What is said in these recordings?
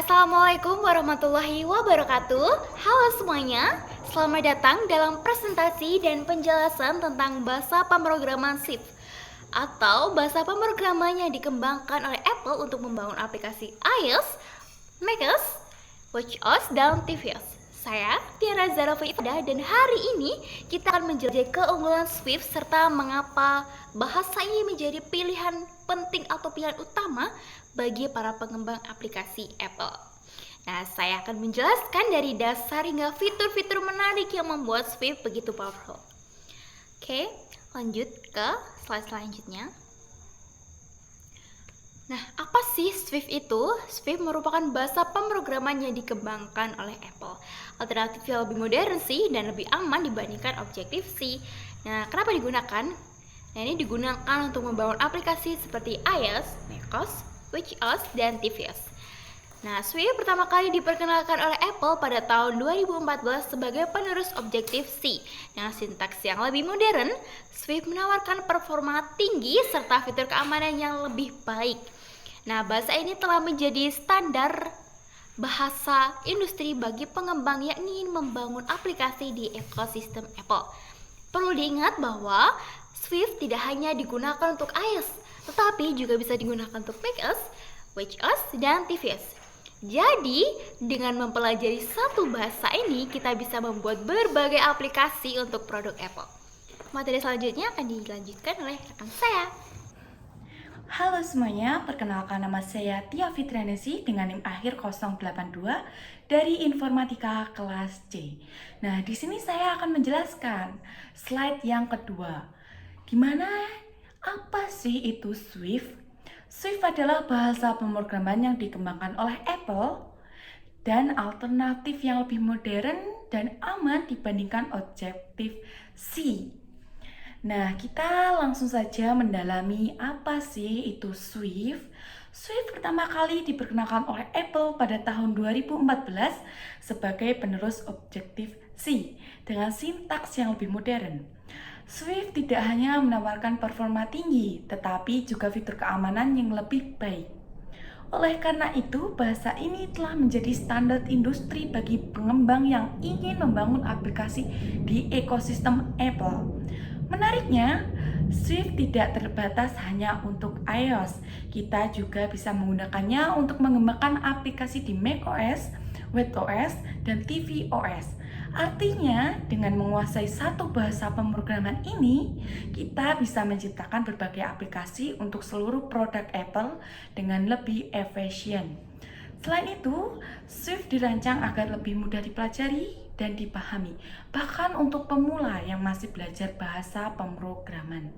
Assalamualaikum warahmatullahi wabarakatuh. Halo semuanya, selamat datang dalam presentasi dan penjelasan tentang bahasa pemrograman C atau bahasa pemrograman yang dikembangkan oleh Apple untuk membangun aplikasi iOS, macOS, watchOS, dan tvOS. Saya Tiara Zarafida dan hari ini kita akan menjelajahi keunggulan Swift serta mengapa bahasa ini menjadi pilihan penting atau pilihan utama bagi para pengembang aplikasi Apple. Nah, saya akan menjelaskan dari dasar hingga fitur-fitur menarik yang membuat Swift begitu powerful. Oke, lanjut ke slide selanjutnya. Nah, apa sih Swift itu? Swift merupakan bahasa pemrograman yang dikembangkan oleh Apple. Alternatif yang lebih modern sih dan lebih aman dibandingkan Objective-C. Nah, kenapa digunakan? Nah, ini digunakan untuk membangun aplikasi seperti iOS, macOS, watchOS, dan tvOS. Nah, Swift pertama kali diperkenalkan oleh Apple pada tahun 2014 sebagai penerus Objective-C. Dengan sintaks yang lebih modern, Swift menawarkan performa tinggi serta fitur keamanan yang lebih baik. Nah, bahasa ini telah menjadi standar bahasa industri bagi pengembang yang ingin membangun aplikasi di ekosistem Apple. Perlu diingat bahwa Swift tidak hanya digunakan untuk iOS, tetapi juga bisa digunakan untuk macOS, watchOS, dan tvOS. Jadi, dengan mempelajari satu bahasa ini, kita bisa membuat berbagai aplikasi untuk produk Apple. Materi selanjutnya akan dilanjutkan oleh rekan saya. Halo semuanya, perkenalkan nama saya Tia Fitranesi dengan NIM akhir 082 dari Informatika kelas C. Nah, di sini saya akan menjelaskan slide yang kedua. Gimana? Apa sih itu Swift? Swift adalah bahasa pemrograman yang dikembangkan oleh Apple dan alternatif yang lebih modern dan aman dibandingkan Objective-C. Nah, kita langsung saja mendalami apa sih itu Swift. Swift pertama kali diperkenalkan oleh Apple pada tahun 2014 sebagai penerus Objective-C dengan sintaks yang lebih modern. Swift tidak hanya menawarkan performa tinggi, tetapi juga fitur keamanan yang lebih baik. Oleh karena itu, bahasa ini telah menjadi standar industri bagi pengembang yang ingin membangun aplikasi di ekosistem Apple. Menariknya, Swift tidak terbatas hanya untuk iOS. Kita juga bisa menggunakannya untuk mengembangkan aplikasi di macOS, watchOS, dan tvOS. Artinya, dengan menguasai satu bahasa pemrograman ini, kita bisa menciptakan berbagai aplikasi untuk seluruh produk Apple dengan lebih efisien. Selain itu, Swift dirancang agar lebih mudah dipelajari dan dipahami, bahkan untuk pemula yang masih belajar bahasa pemrograman.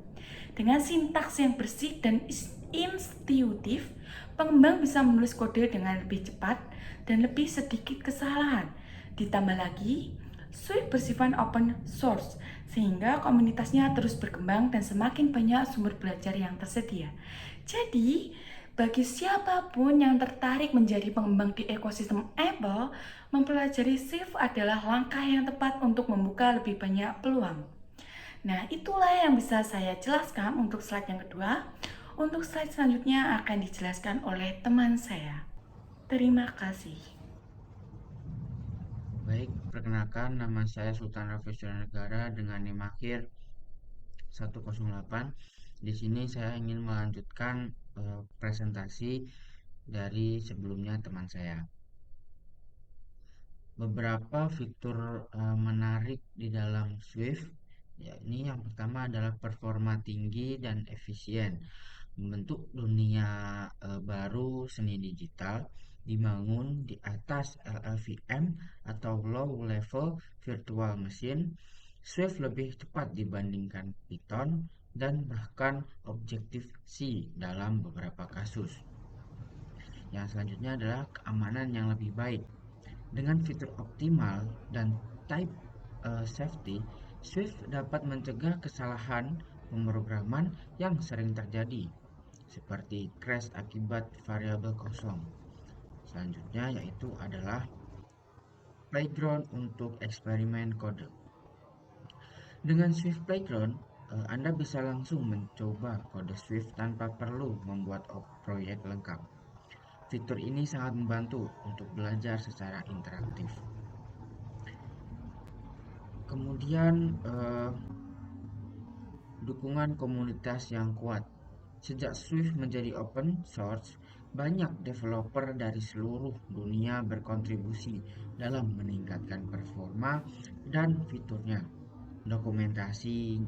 Dengan sintaks yang bersih dan intuitif, pengembang bisa menulis kode dengan lebih cepat dan lebih sedikit kesalahan. Ditambah lagi, Swift bersifat open source, sehingga komunitasnya terus berkembang dan semakin banyak sumber belajar yang tersedia. Jadi, bagi siapapun yang tertarik menjadi pengembang di ekosistem Apple, mempelajari Swift adalah langkah yang tepat untuk membuka lebih banyak peluang. Nah, itulah yang bisa saya jelaskan untuk slide yang kedua. Untuk slide selanjutnya akan dijelaskan oleh teman saya. Terima kasih. Baik, perkenalkan nama saya Sultan Rafi Negara dengan NIM akhir 108. Di sini saya ingin melanjutkan presentasi dari sebelumnya teman saya. Beberapa fitur menarik di dalam Swift, yakni yang pertama adalah performa tinggi dan efisien. Membentuk dunia baru seni digital dibangun di atas LLVM atau Low Level Virtual Machine. Swift lebih cepat dibandingkan Python dan bahkan Objective-C dalam beberapa kasus. Yang selanjutnya adalah keamanan yang lebih baik. Dengan fitur optimal dan type safety, Swift dapat mencegah kesalahan pemrograman yang sering terjadi, seperti crash akibat variabel kosong. Selanjutnya yaitu adalah playground untuk eksperimen kode. Dengan Swift Playground, Anda bisa langsung mencoba kode Swift tanpa perlu membuat proyek lengkap. Fitur ini sangat membantu untuk belajar secara interaktif. Kemudian, dukungan komunitas yang kuat. Sejak Swift menjadi open source, banyak developer dari seluruh dunia berkontribusi dalam meningkatkan performa dan fiturnya. Dokumentasi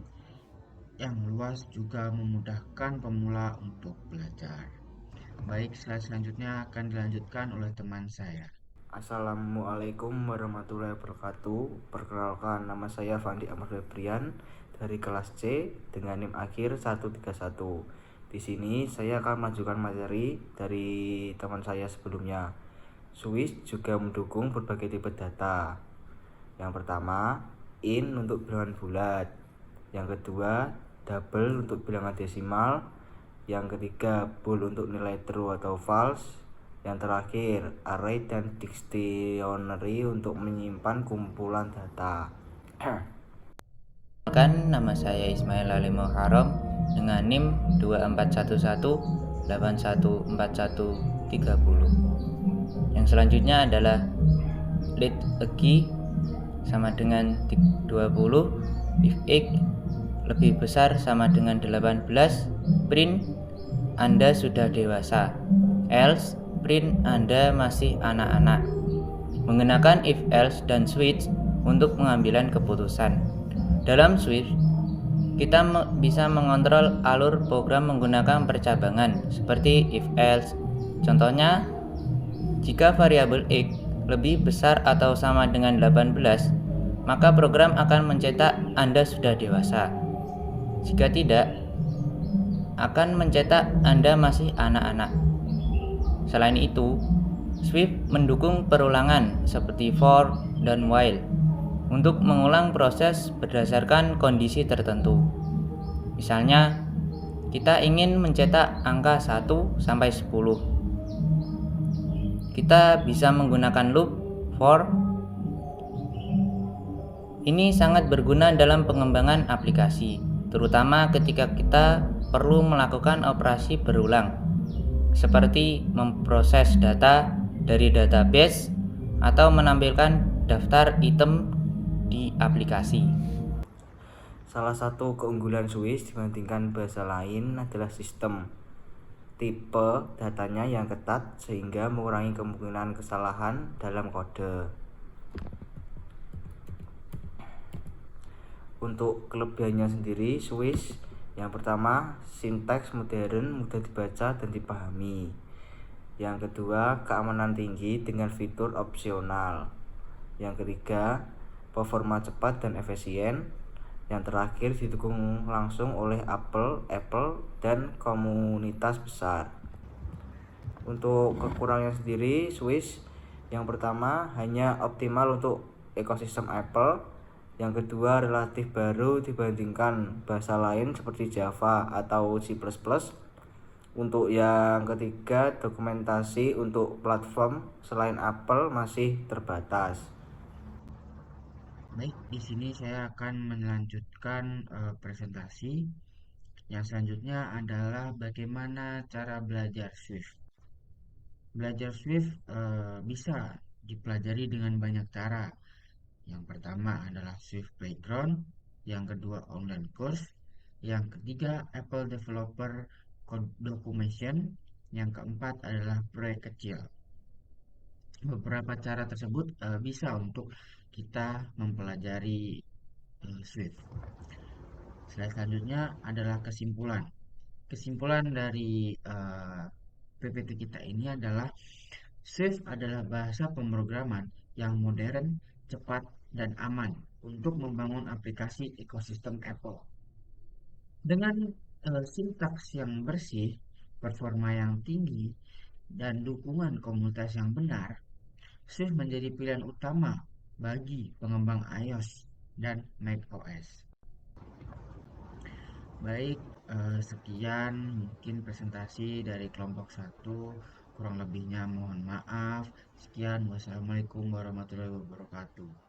yang luas juga memudahkan pemula untuk belajar. Baik, slide selanjutnya akan dilanjutkan oleh teman saya. Assalamualaikum warahmatullahi wabarakatuh. Perkenalkan, nama saya Fandi Ahmad Febrian dari kelas C dengan NIM akhir 131. Di sini saya akan mengajukan materi dari teman saya sebelumnya. Swiss juga mendukung berbagai tipe data. Yang pertama, in untuk bilangan bulat. Yang kedua, double untuk bilangan desimal. Yang ketiga, bool untuk nilai true atau false. Yang terakhir, array dan dictionary untuk menyimpan kumpulan data. Nama saya Ismail Ali Muharram dengan NIM 241181414130. Yang selanjutnya adalah let a key sama dengan 20, if x lebih besar sama dengan 18, print Anda sudah dewasa, else print Anda masih anak-anak. Menggunakan if else dan switch untuk pengambilan keputusan. Dalam Swift, kita bisa mengontrol alur program menggunakan percabangan seperti if else. Contohnya, jika variabel x lebih besar atau sama dengan 18, maka program akan mencetak Anda sudah dewasa. Jika tidak, akan mencetak Anda masih anak-anak. Selain itu, Swift mendukung perulangan seperti for dan while untuk mengulang proses berdasarkan kondisi tertentu. Misalnya, kita ingin mencetak angka 1 sampai 10. Kita bisa menggunakan loop for. Ini sangat berguna dalam pengembangan aplikasi, terutama ketika kita perlu melakukan operasi berulang, seperti memproses data dari database atau menampilkan daftar item di aplikasi. Salah satu keunggulan Swiss dibandingkan bahasa lain adalah sistem tipe datanya yang ketat sehingga mengurangi kemungkinan kesalahan dalam kode. Untuk kelebihannya sendiri, Swiss yang pertama, sintaks modern, mudah dibaca dan dipahami. Yang kedua, keamanan tinggi dengan fitur opsional. Yang ketiga, performa cepat dan efisien. Yang terakhir, didukung langsung oleh Apple dan komunitas besar. Untuk kekurangannya sendiri, Swiss yang pertama hanya optimal untuk ekosistem Apple. Yang kedua, relatif baru dibandingkan bahasa lain seperti Java atau C++. Untuk yang ketiga, dokumentasi untuk platform selain Apple masih terbatas. Baik, di sini saya akan melanjutkan presentasi. Yang selanjutnya adalah bagaimana cara belajar Swift. Belajar Swift bisa dipelajari dengan banyak cara. Yang pertama adalah Swift Playground, yang kedua online course, yang ketiga Apple Developer Code Documentation, yang keempat adalah proyek kecil. Beberapa cara tersebut bisa untuk kita mempelajari Swift. Slide selanjutnya adalah kesimpulan. Kesimpulan dari PPT kita ini adalah Swift adalah bahasa pemrograman yang modern, cepat, dan aman untuk membangun aplikasi ekosistem Apple. Dengan sintaks yang bersih, performa yang tinggi, dan dukungan komunitas yang benar, Swift menjadi pilihan utama bagi pengembang iOS dan macOS. Baik, sekian mungkin presentasi dari kelompok 1. Kurang lebihnya mohon maaf. Sekian, wassalamualaikum warahmatullahi wabarakatuh.